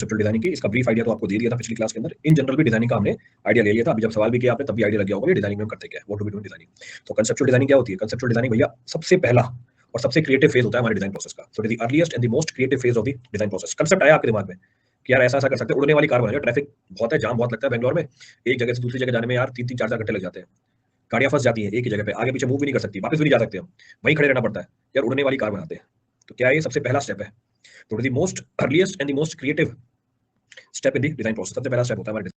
Conceptual designing की इसका brief idea तो आपको दे दिया था पिछली क्लास के अंदर। इन जनरल भी डिजाइनिंग का हमने आइडिया ले लिया था। अभी जब सवाल भी किया आपने तब भी आइडिया लग गया होगा ये डिजाइनिंग में करते क्या है, what do we do in designing. तो कंसेप्चुअल डिजाइनिंग क्या होती है? कंसेप्चुअल डिजाइनिंग भैया सबसे पहला और सबसे क्रिएटिव फेज होता है हमारे डिजाइन प्रोसेस का। So it is the earliest and the most creative phase of the design process. Concept आया आपके दिमाग में कि यार ऐसा ऐसा कर सकते हैं, उड़ने वाली कार बनाओ, ट्रैफिक बहुत है, जाम बहुत लगता है बेंगलोर में, एक जगह से दूसरी जगह जाने में यार 3-3 4-4 घंटे लग जाते हैं, गाड़ियां फंस जाती हैं एक ही जगह पे, आगे पीछे मूव भी नहीं कर सकती, वापस भी नहीं जा सकते, हम वहीं खड़े रहना पड़ता है। यार उड़ने वाली कार बनाते हैं। तो क्या ये सबसे पहला स्टेप है? तो it is the most earliest and the most creative step in the design process. सबसे पहला स्टेप होता है हमारे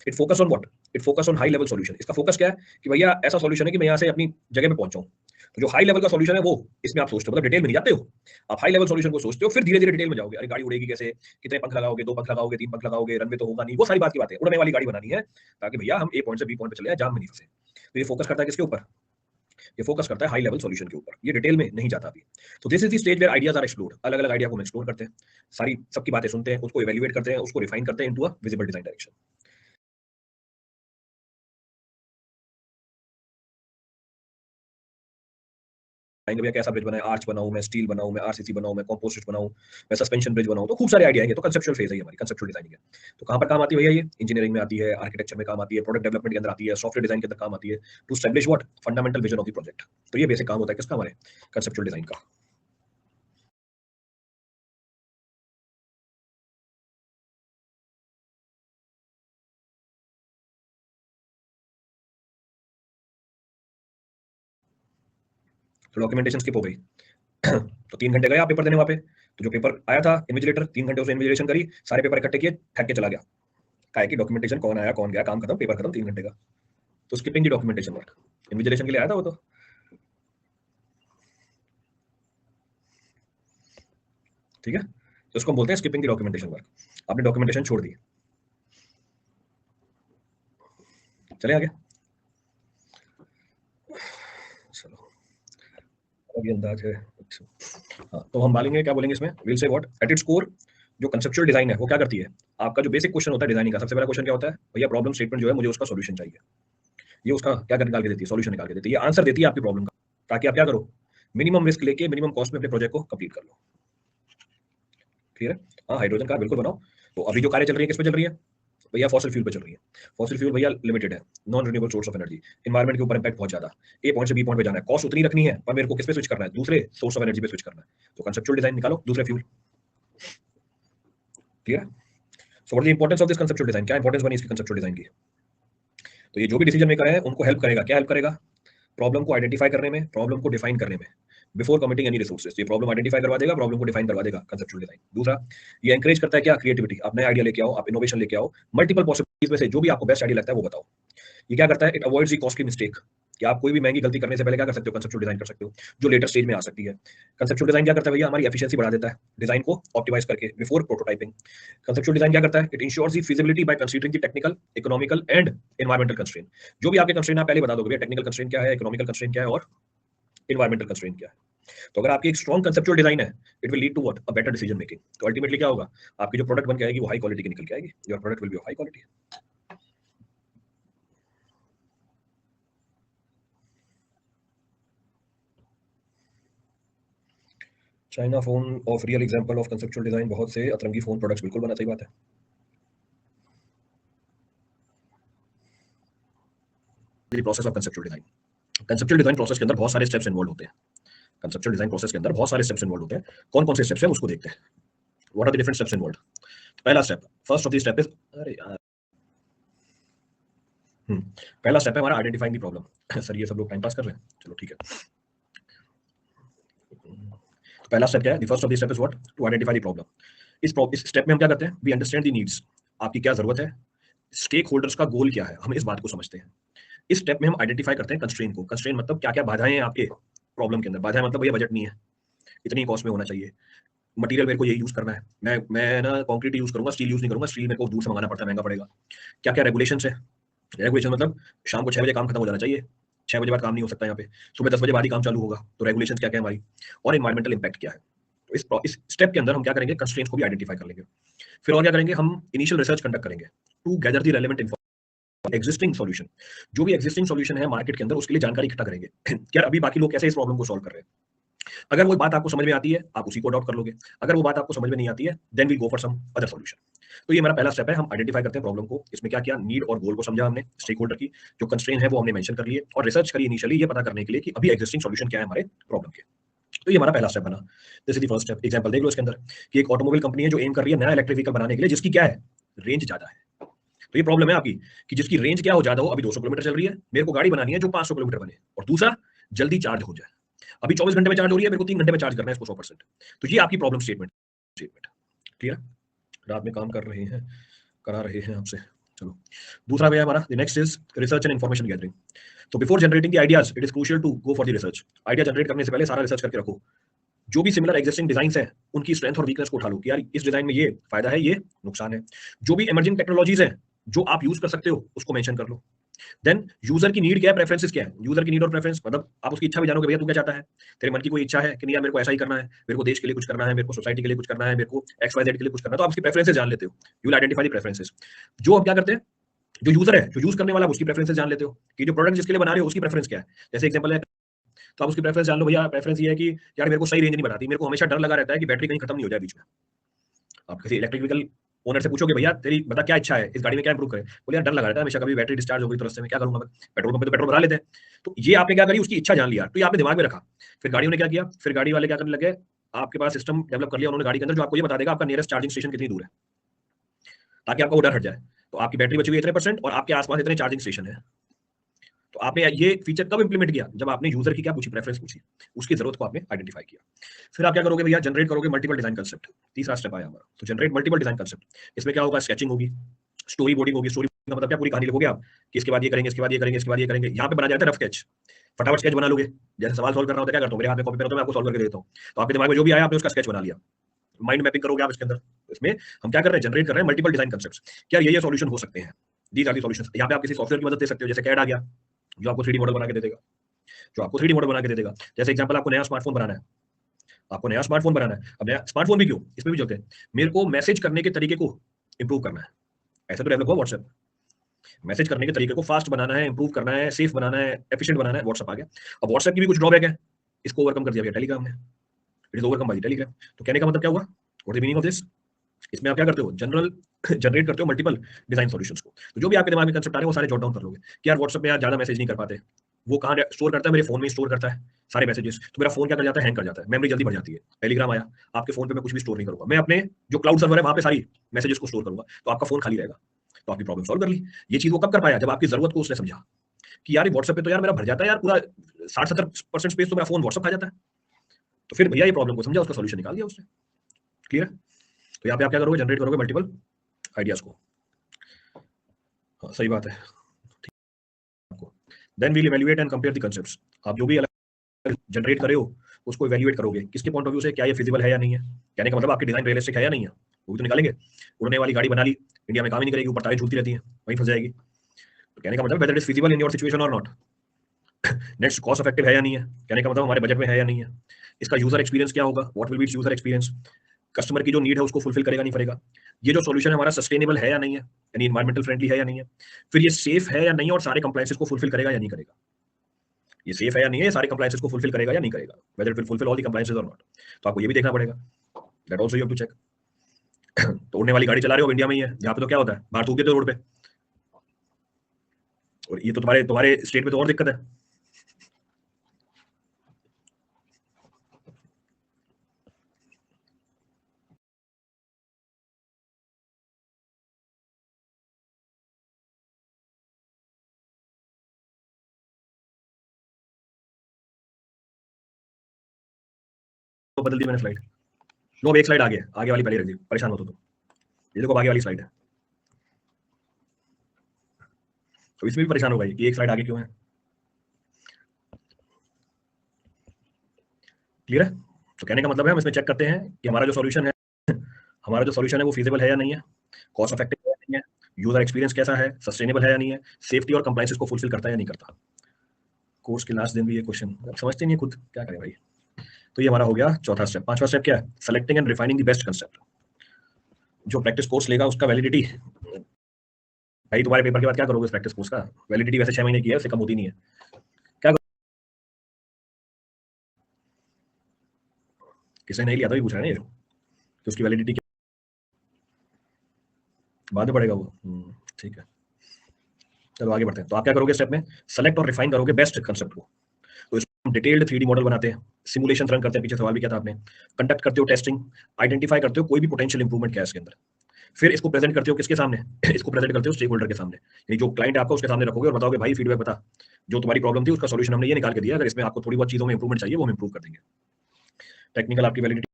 it focus on what? It focus on high level solution. इसका फोकस क्या है कि भैया ऐसा सॉल्यूशन है कि मैं यहाँ से अपनी जगह पे पहुंचाऊं। तो जो हाई लेवल का सॉल्यूशन है वो इसमें आप सोचते हो, मतलब डिटेल में नहीं जाते हो, आप हाई लेवल सॉल्यूशन को सोचते हो, फिर धीरे धीरे डिटेल में जाओगे। अरे गाड़ी उड़ेगी कैसे, कितने पंख लगाओगे, 2 पंख लगाओगे, 3 पंख लगाओगे, रनवे तो होगा नहीं, वो सारी बात की बात है। उड़ने वाली गाड़ी बनानी है ताकि भैया हम ए पॉइंट से बी पॉइंट पे चले जाएं, जाम में नहीं फंसे। तो ये फोकस करता है किसके ऊपर? ये फोकस करता है हाई लेवल सॉल्यूशन के ऊपर। ये डिटेल में नहीं जाता अभी। तो this is the stage where ideas are explored. अलग अलग आइडिया को हम एक्सप्लोर करते हैं, सारी सबकी बातें सुनते हैं, उसको इवैल्यूएट करते हैं, उसको रिफाइन करते हैं into a visible design direction. भैया कैसा ब्रिज बनाए, आर्च बनाऊं मैं, स्टील बनाऊं मैं, आरसीसी बनाऊं मैं, कंपोजिट बनाऊं मैं, सस्पेंशन ब्रिज बनाऊं, तो खूब सारे आइडिया है। तो कंसेप्चुअल फेज है हमारी, कंसेप्चुअल डिजाइनिंग है। तो कहां पर काम आती है भैया? ये इंजीनियरिंग में आती है, आर्किटेक्चर में काम आती है, प्रोडक्ट डेवलपमेंट के अंदर आती है, सॉफ्टवेयर डिजाइन के अंदर काम आती है, to establish what fundamental vision of the project. तो ये बेसिक काम होता है किसका? हमारे कंसेप्चुअल डिजाइन का। तो डॉक्यूमेंटेशन स्किप हो गई। तो 3 घंटे गए आप पेपर देने वहां पे। तो जो पेपर आया था इन्विजिलेटर, 3 घंटे उसे इन्विजिलेशन करी, सारे पेपर इकट्ठे किए, फेंक के चला गया। काहे की डॉक्यूमेंटेशन, कौन आया कौन गया, काम खत्म, पेपर खत्म 3 घंटे का। तो skipping the documentation work. Invigilation के लिए आया था वो तो, ठीक है। तो उसको हम बोलते हैं स्किपिंग द डॉक्यूमेंटेशन वर्क। आपने डॉक्यूमेंटेशन छोड़ दी। चले आगे। चलो अभी अंदाज है। अच्छा, हाँ तो हम बोलेंगे, क्या बोलेंगे इसमें? Will say what at its core जो कंसेप्चुअल डिजाइन है वो क्या करती है? आपका जो बेसिक क्वेश्चन होता है डिजाइनिंग का, सबसे पहला क्वेश्चन क्या होता है भैया? प्रॉब्लम स्टेटमेंट जो है, मुझे उसका सॉल्यूशन चाहिए। ये उसका क्या कर निकाल के देती है? सॉल्यूशन निकाल के देती है, ये आंसर देती है आपकी प्रॉब्लम का, ताकि आप क्या करो, मिनिमम रिस्क लेके मिनिमम कॉस्ट में अपने प्रोजेक्ट को कंप्लीट कर लो। क्लियर है? हाँ हाइड्रोजन कार बिल्कुल बनाओ। तो अभी जो कार्य चल रही है किस पे चल रही है भैया? फॉसिल फ्यूल पे चल रही है। फॉसिल फ्यूल भैया लिमिटेड है, non renewable source of energy, environment के ऊपर इंपैक्ट बहुत ज्यादा। ए पॉइंट से बी पॉइंट पे जाना है, कॉस्ट उतनी रखनी है, पर मेरे को किस पे स्विच करना है? दूसरे सोर्स ऑफ एनर्जी पे स्विच करना है। तो कंसेप्चुअल डिजाइन निकालो दूसरे फ्यूल। क्लियर है? So what the importance of this conceptual design? क्या इंपॉर्टेंस बनी इसकी कंसेप्चुअल डिजाइन की? तो ये जो भी डिसीजन मेकर है उनको हेल्प करेगा। क्या हेल्प करेगा? प्रॉब्लम को आइडेंटिफाई करने में, प्रॉब्लम को डिफाइन करने में, बिफोर कमिटिंग एनी रिसोर्सेज। ये प्रॉब्लम आइडेंटिफाई करवा देगा, प्रॉब्लम को डिफाइन करवा देगा कंसेप्चुअल डिजाइन। दूसरा, ये एनकरेज करता है क्या? क्रिएटिविटी। आप नए आइडिया लेके आओ, आप इनोवेशन लेके आओ, मल्टीपल पॉसिबिलिटीज में से जो भी आपको बेस्ट आइडिया लगता है वो बताओ। ये क्या करता है? It avoids the costly mistake, कि आप कोई भी महंगी गलती करने से पहले क्या कर सकते हो? कंसेप्चुअल डिजाइन कर सकते हो, जो लेटर स्टेज में आ सकती है। कंसेप्चुअल डिजाइन क्या करता है भैया? हमारी एफिशिएंसी बढ़ा देता है, डिजाइन को ऑप्टिमाइज करके बिफोर प्रोटोटाइपिंग। कंसेप्चुअल डिजाइन क्या करता है? It ensures the feasibility by considering the technical, economical and environmental constraint. जो भी आपके कंस्ट्रेंट आप पहले बता दोगे भैया, टेक्निकल कंस्ट्रेंट क्या है, इकोनॉमिकल कंस्ट्रेंट क्या है और एनवायरमेंटल कंस्ट्रेंट क्या है। तो अगर आपकी एक स्ट्रॉन्ग कंसेप्चुअल डिजाइन है, it will lead to what? A better decision making. तो अल्टीमेटली क्या होगा? आपकी जो प्रोडक्ट बन के आएगी वो हाई क्वालिटी की निकल के आएगी। Your product will be of high quality. China phone of real example of conceptual design. बहुत से अतरंगी फोन प्रोडक्ट्स बिल्कुल बना, सही बात है। Process of conceptual design. Conceptual design process के अंदर बहुत सारे स्टेप्स इन्वॉल्व होते हैं। कंसेप्चुअल डिजाइन प्रोसेस के अंदर बहुत सारे स्टेप्स इन्वॉल्व होते हैं। कौन कौन से स्टेप्स हैं उसको देखते हैं। What are the different steps involve? पहला step, first of the step is, अरे यार, पहला स्टेप है हमारा आइडेंटिफाइंग द प्रॉब्लम। सर ये सब लोग टाइम पास कर रहे हैं, चलो ठीक है। तो पहला स्टेप क्या है? The first of the step is what? To identify the problem. इस स्टेप में हम क्या करते हैं? We understand the needs. आपकी क्या जरूरत है, स्टेक होल्डर्स का गोल क्या है, हम इस बात को समझते हैं। इस स्टेप में हम आइडेंटिफाई करते हैं कंस्ट्रेंट को। कंस्ट्रेंट मतलब क्या क्या बाधाएं हैं आपके प्रॉब्लम के अंदर। बाधाएं मतलब भैया बजट नहीं है, इतनी कॉस्ट में होना चाहिए, मटेरियल मेरे को यही यूज करना है, मैं ना कंक्रीट यूज करूंगा, स्टील यूज नहीं करूंगा, स्टील मेरे को दूर से मंगाना पड़ता है, महंगा पड़ेगा। क्या क्या रेगुलेशन है? रेगुलेशन मतलब शाम को 6 बजे काम खत्म हो जाना चाहिए, 6 बजे बाद काम नहीं हो सकता यहाँ पे, सुबह 10 बजे बाद ही काम चालू होगा। तो रेगुलेशन क्या क्या है हमारी, और इन्वायरमेंटल इंपैक्ट क्या है। तो इस स्टेप के अंदर हम क्या करेंगे? कंस्ट्रेंट्स को भी आइडेंटिफाई कर लेंगे। फिर और क्या करेंगे? हम इनिशियल रिसर्च कंडक्ट करेंगे to gather the relevant information, existing solution. जो भी एग्जिस्टिंग सॉल्यूशन है मार्केट के अंदर, उसके लिए जानकारी इकट्ठा करेंगे। क्या अभी बाकी लोग कैसे इस प्रॉब्लम को सॉल्व कर रहे हैं, अगर वो बात आपको समझ में आती है, आप उसी को अडॉप्ट कर लोगे। अगर वो बात आपको समझ में नहीं आती है, then we go for some other solution. तो ये हमारा पहला स्टेप है, हम आइडेंटिफाई करते हैं प्रॉब्लम को। इसमें क्या किया, नीड और गोल को समझा हमने, स्टेक होल्डर की जो कंस्ट्रेंट है वो हमने मेंशन कर लिए, और रिसर्च करी इनिशियली ये पता करने के लिए कि अभी एग्जिस्टिंग सॉल्यूशन क्या है हमारे प्रॉब्लम के। तो ये हमारा पहला स्टेप बना। This is the first step. Example देख लो इसके अंदर कि एक ऑटोमोबाइल कंपनी है जो एम कर रही है नया इलेक्ट्रिक व्हीकल बनाने के लिए, जिसकी क्या है, रेंज ज्यादा है। तो ये प्रॉब्लम है आपकी कि जिसकी रेंज क्या हो ज्यादा हो, अभी 200 किलोमीटर चल रही है, मेरे को गाड़ी बनानी है जो 500 किलोमीटर बने, और दूसरा जल्दी चार्ज हो जाए। अभी 24 घंटे में चार्ज हो रही है, मेरे को 3 घंटे में चार्ज करना है इसको 100%। तो ये आपकी प्रॉब्लम स्टेटमेंट क्लियर। रात में काम कर रहे हैं, करा रहे हैं आपसे। चलो दूसरा वे हमारा the next is research and information gathering. तो before generating the ideas it is crucial to go for the research. Idea generate करने से पहले सारा रिसर्च करके रखो। जो भी सिमिलर एग्जिस्टिंग डिजाइंस हैं उनकी स्ट्रेंथ और वीकनेस को उठा लो कि यार इस डिजाइन में ये फायदा है, ये नुकसान है। जो भी इमर्जिंग टेक्नोलॉजीज हैं जो आप यूज कर सकते हो उसको मेंशन कर लो। देन यूजर की नीड क्या है, प्रेफरेंसेस क्या है। यूजर की नीड और प्रेफरेंस मतलब आप उसकी इच्छा भी जानो कि भैया तू क्या चाहता है। तेरे मन की कोई इच्छा है कि नहीं यार मेरे को ऐसा ही करना है, मेरे को देश के लिए कुछ करना है, मेरे को सोसाइटी के लिए कुछ करना है, मेरे को एक्स वाई जेड के लिए कुछ करना है, तो आप उसकी प्रेफरेंसेस जान लेते हो। You will identify the preferences. जो आप क्या करते हैं, जो यूजर है, जो यूज करने वाला, उसकी प्रेफरेंसेस जान लेते हो कि जो प्रोडक्ट जिसके लिए बना रहे हो उसकी प्रेफरेंस क्या है। जैसे एग्जांपल है, तो आप उसकी प्रेफरेंस जान लो। भैया प्रेफरेंस ये है कि यार मेरे को सही रेंज नहीं बताती, मेरे को हमेशा डर लगा रहता है कि बैटरी कहीं खत्म नहीं हो जाए बीच में। आप किसी इलेक्ट्रिक व्हीकल ओनर से पूछोगे भैया तेरी बता क्या इच्छा है, इस गाड़ी में क्या इंप्रूव करें, बोले यार डर लगा रहता है हमेशा, कभी बैटरी डिस्चार्ज हो गई तो रास्ते में क्या करूंगा मैं, पेट्रोल पंप पे तो पेट्रोल भरा लेते हैं। तो ये आपने क्या करी, उसकी इच्छा जान लिया, तो ये आपने दिमाग में रखा। फिर गाड़ियों ने क्या किया, फिर गाड़ी वाले क्या करने लगे, आपके पास सिस्टम डेवलप कर लिया उन्होंने गाड़ी के अंदर, जो आपको ये बता देगा आपका नियरेस्ट चार्जिंग स्टेशन कितनी दूर है, ताकि आपका वो डर हट जाए। तो आपकी बैटरी बची हुई इतने परसेंट और आपके आसपास इतने चार्जिंग स्टेशन है। तो आपने ये फीचर कब इंप्लीमेंट किया, जब आपने यूजर की क्या पूछी, प्रेफरेंस पूछी, उसकी जरूरत को आपने आइडेंटिफाई किया। फिर आप क्या करोगे भैया, जनरेट करोगे मल्टीपल डिजाइन कंसेप्ट। तीसरा स्टेप आया हमारा, तो जनरेट मल्टीपल डिजाइन कंसेप्ट। इसमें क्या होगा, स्केचिंग होगी, स्टोरी बोर्डिंग होगी। स्टोरी का मतलब क्या, पूरी कहानी लिखोगे आप कि इसके बाद ये करेंगे, इसके बाद ये करेंगे, इसके बाद ये करेंगे। यहाँ पे बना जाता है रफ स्केच, फटाफट स्केच बना लोगे। जैसे सवाल सॉल्व करना होता है, क्या करता हूँ, मेरे हाथ में कॉपी पेन होता है, मैं आपको सॉल्व करके देता हूँ। तो आपके दिमाग में जो भी आया आपने उसका स्केच बना लिया, माइंड मैपिंग करोगे आप इसके अंदर। इसमें हम क्या कर रहे हैं, जनरेट कर रहे हैं मल्टीपल डिजाइन कंसेप्ट्स। क्या ये सॉल्यूशन हो सकते हैं, दीज आर दी सॉल्यूशंस। यहाँ पे आप किसी सॉफ्टवेयर की मदद ले सकते हो, जैसे कैड आ गया जो आपको 3D मॉडल बना के दे देगा, जो आपको 3D मॉडल बना के दे देगा। जैसे एग्जांपल, आपको नया स्मार्टफोन बनाना है, आपको नया स्मार्टफोन बनाना है। अब नया स्मार्टफोन भी क्यों, इसमें भी चलते हैं, मेरे को मैसेज करने के तरीके को इंप्रूव करना है। ऐसे तो डेवलप हुआ व्हाट्सएप, मैसेज करने के तरीके को फास्ट बनाना है, इंप्रूव करना है, सेफ बनाना है, एफिशिएंट बनाना है, व्हाट्सएप आ गया। अब व्हाट्सएप की भी कुछ ड्रॉबैक है, इसको ओवरकम कर दिया भैया टेलीग्राम ने, it is overcome bye Telegram. तो कहने का मतलब क्या हुआ, what is meaning of this, इसमें आप क्या करते हो, जनरल जनरेट करते हो मल्टीपल डिजाइन सॉल्यूशंस को। तो जो भी आपके दिमाग में कंसेप्ट आ रहे हैं वो सारे जॉट डाउन कर लोगे कि यार व्हाट्सएप में यार ज्यादा मैसेज नहीं कर पाते, वो कहाँ स्टोर करता है, मेरे फोन में स्टोर करता है सारे मैसेजेस। तो मेरा फोन क्या कर जाता है, हैंग कर जाता है, मेमोरी जल्दी बढ़ जाती है। टेलीग्राम आया, आपके फोन पे मैं कुछ भी स्टोर नहीं करूंगा, मैं अपने जो क्लाउड सर्वर है वहां पे सारी मैसेजेस को स्टोर करूंगा, तो आपका फोन खाली रहेगा। तो आपकी प्रॉब्लम सॉल्व कर ली। ये चीज वो कब कर पाया, जब आपकी जरूरत को उसने समझा कि यार व्हाट्सएप पे तो यार मेरा भर जाता है यार, पूरा 60-70% स्पेस तो मेरा फोन व्हाट्सएप खा जाता है। तो फिर भैया ये प्रॉब्लम को समझा, उसका सॉल्यूशन निकाल दिया उसने। क्लियर है। तो यहाँ पे आप क्या करोगे, जनरेट करोगे मल्टीपल आइडियाज को। हाँ सही बात है। Then we'll evaluate and compare the concepts. आप जो भी जनरेट करे हो उसको इवैल्यूएट करोगे, किसके पॉइंट ऑफ व्यू से, क्या ये फिजिबल है या नहीं है। कहने का मतलब आपकी डिजाइन रियलिस्टिक है या नहीं है, वो भी तो निकालेंगे। उड़ने वाली गाड़ी बना ली, इंडिया में काम ही नहीं करेगी, ऊपर तारें झूलती रहती हैं, वहीं फंस जाएगी। तो कहने का मतलब whether it is feasible in your situation और नॉट। नेक्स्ट, कॉस्ट इफेक्टिव है या नहीं है, कहने का मतलब हमारे बजट में है या नहीं है। इसका यूजर एक्सपीरियंस क्या होगा, what will be it's user experience. Customer की जो नीड है उसको फुलफिल करेगा नहीं करेगा। ये जो सॉल्यूशन है हमारा सस्टेनेबल है या नहीं है, यानी एनवायरमेंटल फ्रेंडली है या नहीं है। फिर ये सेफ है या नहीं, और सारे कंप्लायंसेस को फुलफिल करेगा या नहीं करेगा। ये सेफ है या नहीं है, सारे कंप्लायंसेस को फुलफिल करेगा या नहीं करेगा, whether it will fulfill all the compliances और नॉट। तो आपको ये भी देखना पड़ेगा, that also you have to check. तो उड़ने वाली गाड़ी चला रहे हो, इंडिया में ही है, यहाँ पे तो क्या होता है, बाहर थूक देते हो रोड पे, और ये तो तुम्हारे तुम्हारे स्टेट में तो और दिक्कत है। तो बदल दी मैंने स्लाइड। लो अब एक स्लाइड आगे, आगे वाली पहले रख दी, परेशान हो तो ये देखो आगे वाली स्लाइड है। तो इसमें भी परेशान हो गई कि एक स्लाइड आगे क्यों है। क्लियर है। तो कहने का मतलब है हम इसमें चेक करते हैं कि हमारा जो सॉल्यूशन है, हमारा जो सॉल्यूशन है वो फिजिबल है या नहीं है, कॉस्ट इफेक्टिव है या नहीं है, यूजर एक्सपीरियंस कैसा है, सस्टेनेबल है या नहीं है, सेफ्टी और कंप्लायंसेस को फुलफिल करता है या नहीं करता। कोर्स के लास्ट दिन भी ये क्वेश्चन आप समझते नहीं है खुद, क्या करें भाई। तो ये हमारा हो गया चौथा स्टेप। पांचवा स्टेप क्या है, selecting and refining the best concept. जो प्रैक्टिस कोर्स लेगा उसका वैलिडिटी, भाई तुम्हारे पेपर के बाद क्या करोगे, प्रैक्टिस कोर्स का वैलिडिटी वैसे 6 महीने की है, उससे कम होती नहीं है। क्या किसने नहीं लिया था भी पूछ रहा है ना ये, कि उसकी वैलिडिटी बाद में पड़ेगा वो। ठीक है, चलो आगे बढ़ते हैं। तो आप क्या करोगे स्टेप में, सेलेक्ट और रिफाइन करोगे बेस्ट कंसेप्ट को। तो इसमें हम डिटेल्ड 3D मॉडल बनाते हैं, सिमुलेशन रन करते हैं, पीछे सवाल भी किया था आपने, कंडक्ट करते हो टेस्टिंग, आइडेंटिफाई करते हो कोई भी पोटेंशियल इंप्रूवमेंट क्या है इसके अंदर, फिर इसको प्रेजेंट करते हो किसके सामने इसको प्रेजेंट करते हो स्टेक होल्डर के सामने, यानी जो क्लाइंट है आपका उसके सामने रखोगे और बताओगे भाई फीडबैक बता, जो तुम्हारी प्रॉब्लम थी उसका सॉल्यूशन हमने ये निकाल के दिया, अगर इसमें आपको थोड़ी बहुत चीजों में इंप्रूवमेंट चाहिए वो हम इंप्रूव कर देंगे। टेक्निकल आपकी वैलिडिटी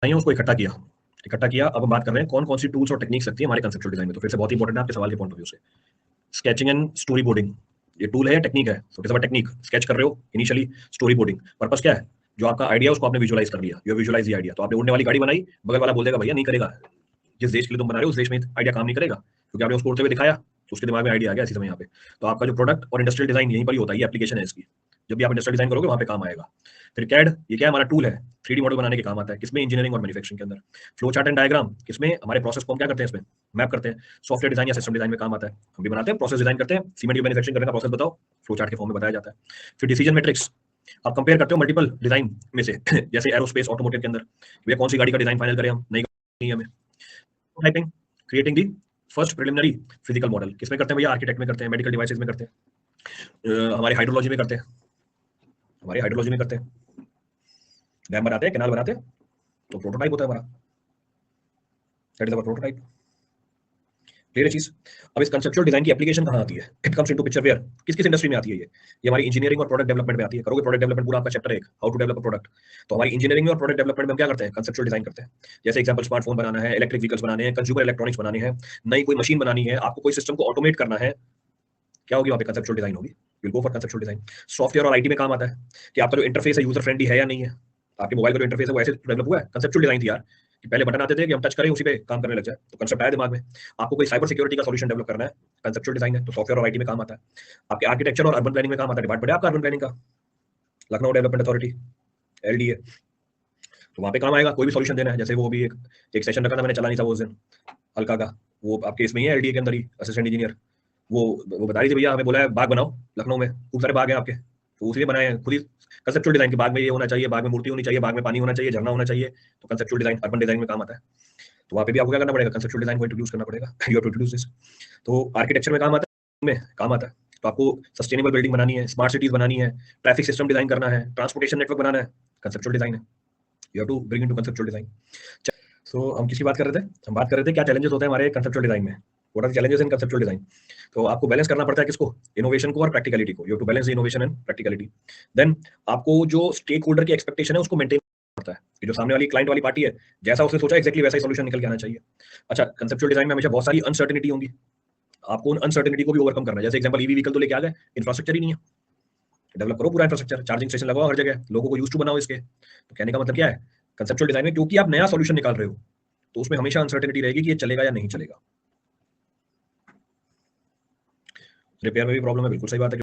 उसको इकट्ठा किया। अब हम बात कर रहे हैं कौन कौन सी टूल्स और टेक्निक्स लगती है हमारे कंसेप्चुअल डिजाइन में। तो फिर से बहुत इंपॉर्टेंट है आपके सवाल के पॉइंट ऑफ व्यू से, स्केचिंग एंड स्टोरी बोर्डिंग, ये टूल है या टेक्निक है? तो कैसे टेक्निक, स्केच कर रहे हो इनिशियली, स्टोरी बोर्डिंग पर्पस क्या है, जो आपका आइडिया उसको आपने विजुअलाइज कर लिया, यू विजुअलाइज द आइडिया। तो आपने उड़ने वाली गाड़ी बनाई, बगल वाला बोल देगा भैया नहीं करेगा, जिस देश के लिए तुम बना रहे हो उस देश में आइडिया काम नहीं करेगा, क्योंकि आपने उसको उड़ते हुए दिखाया तो उसके दिमाग में आइडिया आ गया इसी समय यहाँ पे। तो आपका जो प्रोडक्ट और इंडस्ट्रियल डिजाइन यहीं पर ही होता है, ये एप्लीकेशन है इसकी, जब भी आप इंडस्ट्रियल डिजाइन करोगे वहां पे काम आएगा। फिर कैड, ये क्या हमारा टूल है, 3D मॉडल बनाने के काम आता है, किसमें, इंजीनियरिंग और मैन्युफैक्चरिंग के अंदर। फ्लो चार्ट एंड डायग्राम, किसमें, हमारे प्रोसेस को हम क्या करते हैं इसमें मैप करते हैं, सॉफ्टवेयर डिजाइन या सिस्टम डिजाइन में काम आता है, हम भी बनाते हैं, प्रोसेस डिजाइन करते हैं, सीमेंट की मैन्युफैक्चरिंग करने का प्रोसेस बताओ, फ्लो चार्ट के फॉर्म में बताया जाता है। फिर डिसीजन मैट्रिक्स, आप कंपेयर करते हो मल्टीपल डिजाइन में से जैसे एरोस्पेस ऑटोमोटिव के अंदर, भैया कौन सी गाड़ी का डिजाइन फाइनल करें हम, नहीं हमें। Typing, creating the first preliminary physical model, किसमें करते हैं भैया, आर्किटेक्ट में करते हैं, मेडिकल डिवाइसेज में करते हैं, हमारे हाइड्रोलॉजी में करते हैं, हमारे हाइड्रोलॉजी में करते हैं, डैम बनाते हैं, कैनाल बनाते हैं, तो प्रोटोटाइप होता है हमारा, that is our prototype. Clear है चीज। अब इस कंसेप्चुअल डिजाइन की एप्लीकेशन कहां आती है, it comes into picture where, किस किस इंडस्ट्री में आती है ये हमारी इंजीनियरिंग और प्रोडक्ट डेवलपमेंट में आती है। करोगे प्रोडक्ट डेवलपमेंट पूरा आपका चैप्टर है how to develop a product, तो हमारी इंजीनियरिंग में और प्रोडक्ट डेवलपमेंट में हम क्या करते हैं, कंसेप्चुअल डिजाइन करते हैं। जैसे एग्जांपल स्मार्टफोन बनाना है, इलेक्ट्रिक व्हीकल्स बनाने हैं, कंज्यूमर इलेक्ट्रॉनिक्स बनाने हैं, नई कोई मशीन बनानी है, आपको कोई सिस्टम को ऑटोमेट करना है, क्या होगी वहाँ पे, कंसेप्चुअल डिजाइन होगी, will go for conceptual design. Software और आईटी में काम आता है कि आपका जो इंटरफेस है यूजर फ्रेंडली है या नहीं है, आपके मोबाइल का जो इंटरफेस है वो ऐसे डेवलप हुआ है, कंसेप्चुअल डिजाइन थी यार, कि पहले बटन आते थे कि हम टच करें उसी पे काम करने लग जाए, तो कंसेप्ट आया दिमाग में। आपको कोई साइबर सिक्योरिटी का सॉल्यूशन डेवलप करना है, कंसेप्चुअल डिजाइन है, तो सॉफ्टवेयर और आईटी में काम आता है। आपके आर्किटेक्चर और अर्बन प्लानिंग में काम आता है, डिपार्टमेंट है आपका अर्बन प्लानिंग का, लखनऊ डेवलपमेंट अथॉरिटी, एलडीए, तो वहाँ पे काम आएगा, कोई भी सॉल्यूशन देना है। जैसे वो भी एक सेशन रखा था मैंने, चला नहीं था वो उस दिन, अलका का, वो आपके इसमें ही है एलडीए के अंदर ही, असिस्टेंट इंजीनियर, वो बता रही थी भैया हमें बोला है बाग बनाओ, लखनऊ में खूब सारे बाग हैं आपके, तो उसी ने बनाए हैं खुद ही कंसेप्चुअल डिजाइन के, बाग में ये होना चाहिए, बाग में मूर्ति होनी चाहिए, बाग में पानी होना चाहिए, झरना होना चाहिए, तो कंसेप्चुअल डिजाइन अर्बन डिजाइन में काम आता है। तो वहाँ पे भी आपको क्या करना पड़ेगा, कंसेप्चुअल डिजाइन को इंट्रोड्यूस करना पड़ेगा, you have to introduce this. तो आर्किटेक्चर में काम आता है, में काम आता है, तो आपको सस्टेनेबल बिल्डिंग बनानी है, स्मार्ट सिटीज बनानी है, ट्रैफिक सिस्टम डिजाइन करना है, ट्रांसपोर्टेशन नेटवर्क बनाना है, कंसेप्चुअल डिजाइन है, you have to bring into conceptual design. So हम किसकी बात कर रहे थे, हम बात कर रहे थे क्या चैलेंजेस होते हैं हमारे कंसेप्चुअल डिजाइन में, what are the challenges in conceptual design. तो आपको बैलेंस करना पड़ता है किसको, इनोवेशन को और प्रैक्टिकलिटी को, you have to balance the innovation and practicality. देन आपको जो स्टेक होल्डर की एक्सपेक्टेशन है उसको मेंटेन पड़ता है, कि जो सामने वाली क्लाइंट वाली पार्टी है, जैसा उसने सोचा एक्जैक्टली वैसा ही सॉल्यूशन निकल के आना चाहिए। अच्छा, कंसेप्चुअल डिजाइन में हमेशा बहुत सारी अनसर्टेनिटी होंगी, आपको उन अनसर्टेनिटी को भी ओवरकम करना है। जैसे एग्जांपल ईवी व्हीकल तो लेके आ गए, इंफ्रास्ट्रक्चर ही नहीं है, डेवलप करो पूरा इंफ्रास्ट्रक्चर, चार्जिंग स्टेशन लगाओ हर जगह, लोगों को यूज टू बनाओ इसके। तो कहने का मतलब क्या है, कंसेप्चुअल डिजाइन में क्योंकि आप नया सॉल्यूशन निकाल रहे हो, तो उसमें हमेशा अनसर्टेनिटी रहेगी कि ये चलेगा या नहीं चलेगा। रिपेयर में भी प्रॉब्लम है, बिल्कुल सही बात है।